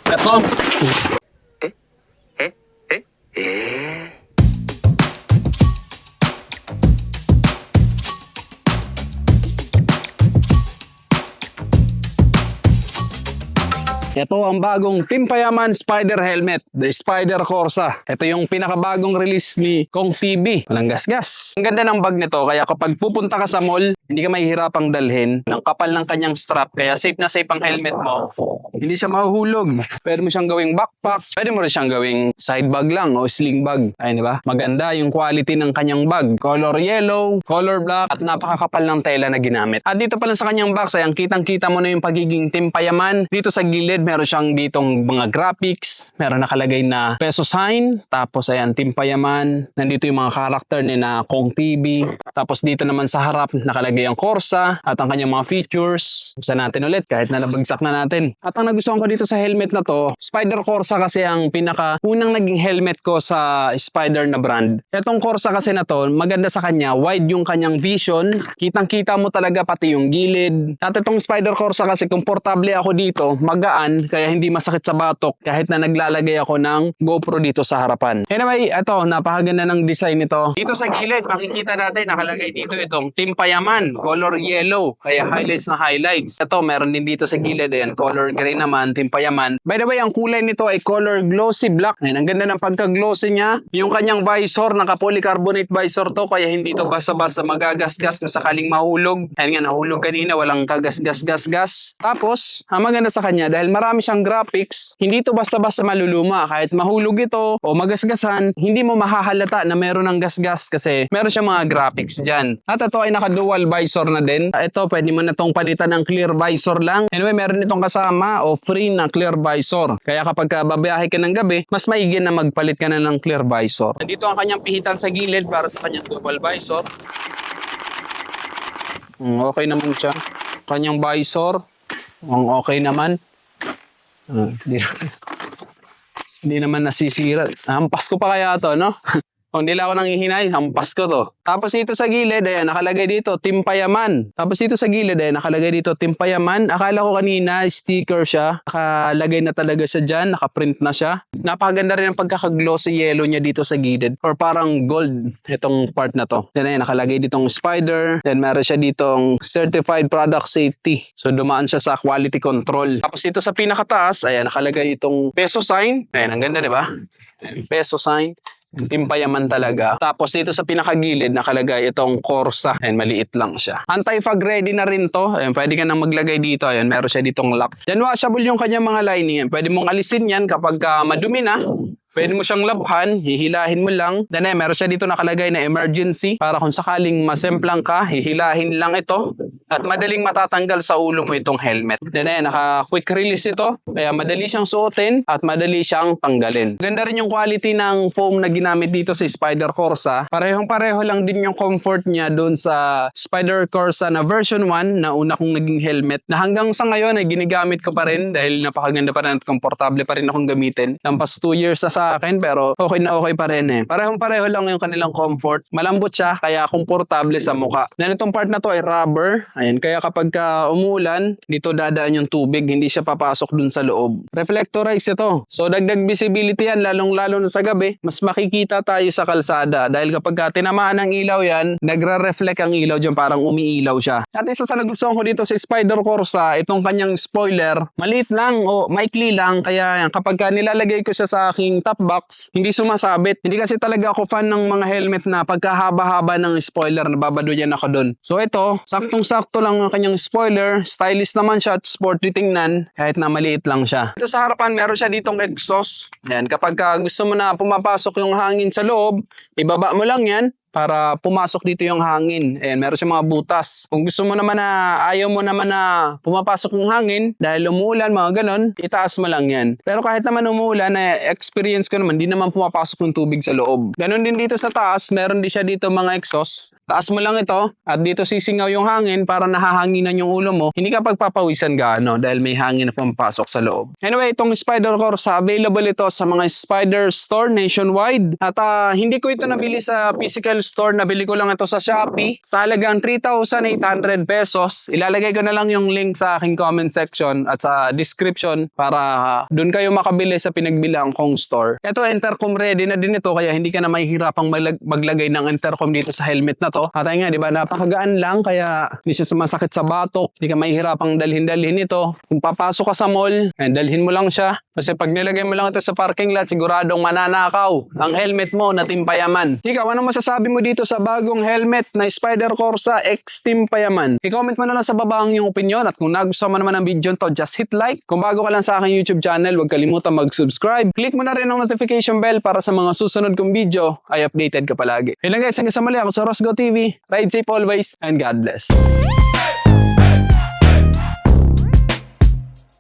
Ito. Ito ang bagong Team Payaman Spider Helmet, the Spider Corsa. Ito yung pinakabagong release ni Kong TV. Walang gasgas. Ang ganda ng bag nito, kaya kapag pupunta ka sa mall, hindi ka mahihirapang dalhin. Ang kapal ng kanyang strap, kaya safe na safe ang helmet mo. Hindi siya mahuhulog. Pwede mo siyang gawing backpack. Pwede mo rin siyang gawing side bag lang o sling bag. Ayun, di ba? Maganda yung quality ng kanyang bag. Color yellow, color black, at napakakapal ng tela na ginamit. At dito pa lang sa kanyang box, ay ang kitang-kita mo na yung pagiging Team Payaman. Dito sa gilid, meron siyang ditong mga graphics, meron nakalagay na peso sign, tapos ayan, Team Payaman, nandito yung mga character ni na Kong TV, tapos dito naman sa harap nakalagay ang Corsa at ang kanyang mga features. Buksan natin ulit kahit na nabagsak na natin. At ang nagustuhan ko dito sa helmet na to, Spider Corsa kasi ang pinaka unang naging helmet ko sa Spider na brand. Etong Corsa kasi na to, maganda sa kanya, wide yung kanyang vision, kitang-kita mo talaga pati yung gilid. At itong Spider Corsa kasi komportable ako dito, magaan, kaya hindi masakit sa batok kahit na naglalagay ako ng GoPro dito sa harapan. Anyway, ito, napakaganda ng design nito. Dito sa gilid, makikita natin, nakalagay dito itong Team Payaman, color yellow, kaya highlights na highlights. Ito, meron din dito sa gilid, ayan, color gray naman, Team Payaman. By the way, ang kulay nito ay color glossy black. Ayan, ang ganda ng pagka-glossy niya. Yung kanyang visor, naka-polycarbonate visor to, kaya hindi to basta-basta magagasgas kung sakaling mahulog. Ayan nga, nahulog kanina, walang kagasgas-gasgas. Tapos, ang maganda sa kanya, dahil marami siyang graphics, hindi to basta-basta maluluma. Kahit mahulog ito o magasgasan, hindi mo mahahalata na meron ng gasgas kasi meron siyang mga graphics dyan. At ito ay naka-dual visor na din. Ito, pwede mo na itong palitan ng clear visor lang. Anyway, meron itong kasama o free na clear visor. Kaya kapag babiyahe ka ng gabi, mas maigi na magpalit ka na ng clear visor. Dito ang kanyang pihitan sa gilid para sa kanyang dual visor. Okay naman siya. Kanyang visor, okay naman. Hindi naman nasisira. Hampas ko pa kaya to, no? Kung hindi lang ako nanghihinay, hampas ko to. Tapos dito sa gilid, ayan, nakalagay dito, Team Payaman. Tapos dito sa gilid, ayan, nakalagay dito, Team Payaman. Akala ko kanina, sticker siya. Nakalagay na talaga siya dyan, nakaprint na siya. Napakaganda rin ang pagkaka-glossy yellow niya dito sa gilid. Or parang gold, itong part na to. Then ayan, nakalagay ditong Spider. Then meron siya ditong Certified Product Safety. So dumaan siya sa quality control. Tapos dito sa pinakataas, ayan, nakalagay itong peso sign. Ayan, ang ganda, di ba? Peso sign. Team Payaman talaga. Tapos dito sa pinakagilid nakalagay itong Corsa. Ayan, maliit lang siya. Anti-fog ready na rin to. Ayan, pwede ka nang maglagay dito. Ayan, meron siya ditong lock. Then washable yung kanyang mga lining. Pwede mong alisin yan kapag madumi na. Pwede mo siyang labhan, hihilahin mo lang. Then meron siya dito nakalagay na emergency para kung sakaling masemplang ka, hihilahin lang ito. At madaling matatanggal sa ulo mo itong helmet. Then naka-quick release ito. Kaya madali siyang suotin at madali siyang tanggalin. Ganda rin yung quality ng foam na ginamit dito sa Spider Corsa. Parehong-pareho lang din yung comfort niya doon sa Spider Corsa na version 1 na una kong naging helmet. Na hanggang sa ngayon ay ginigamit ko pa rin dahil napakaganda pa rin at komportable pa rin akong gamitin. Lampas 2 years na sa akin pero okay na okay pa rin eh. Parehong-pareho lang yung kanilang comfort. Malambot siya kaya komportable sa mukha. Then itong part na to ay rubber. Ayan, kaya kapag umuulan, dito dadaan yung tubig, hindi siya papasok dun sa loob. Reflectorize ito. So dagdag visibility yan, lalong-lalo na sa gabi, mas makikita tayo sa kalsada. Dahil kapag tinamaan ng ilaw yan, nagre-reflect ang ilaw dyan, parang umiilaw siya. At isa sa nagustuhan ko dito sa Spider Corsa, itong kanyang spoiler, maliit lang o maikli lang, kaya kapag nilalagay ko siya sa aking top box, hindi sumasabit. Hindi kasi talaga ako fan ng mga helmet na pagkahaba-haba ng spoiler, nababaduyan ako dun. So ito, saktong-sakto lang ang kanyang spoiler, stylish naman siya at sporty tingnan kahit na maliit lang siya. Dito sa harapan meron siya ditong exhaust. Yan, kapag gusto mo na pumapasok yung hangin sa loob, ibaba mo lang yan para pumasok dito yung hangin. Ayan, meron siya mga butas. Kung gusto mo naman na, ayaw mo naman na pumapasok yung hangin, dahil umuulan, mga ganon, itaas mo lang yan. Pero kahit naman umuulan, experience ko naman, di naman pumapasok yung tubig sa loob. Ganon din dito sa taas, meron din siya dito mga exhaust. Taas mo lang ito, at dito sisingaw yung hangin para nahahanginan yung ulo mo. Hindi ka pagpapawisan gaano dahil may hangin na pumapasok sa loob. Anyway, itong Spider Corsa, available ito sa mga Spider Store nationwide. At hindi ko ito nabili sa physical official store. Nabili ko lang ito sa Shopee. Sa halagang 3,800 pesos. Ilalagay ko na lang yung link sa aking comment section at sa description para doon kayo makabili sa pinagbilang kong store. Ito, intercom ready na din ito kaya hindi ka na mahihirapang maglagay ng intercom dito sa helmet na to. At ayun nga, di ba, napakagaan lang kaya hindi siya sumasakit sa batok. Hindi ka mahihirapang dalhin ito. Kung papasok ka sa mall, dalhin mo lang siya. Kasi pag nilagay mo lang ito sa parking lot, siguradong mananakaw ang helmet mo na Timpayaman. Ikaw, anong masasabi mo dito sa bagong helmet na Spyder Corsa X Timpayaman? I-comment mo na lang sa baba ang iyong opinion at kung nagustuhan mo naman ang video to, just hit like. Kung bago ka lang sa aking YouTube channel, huwag kalimutan mag-subscribe. Click mo na rin ang notification bell para sa mga susunod kong video ay updated ka palagi. Yun lang guys, hanggang sa muli, ako sa Rosgo TV. Ride safe always and God bless.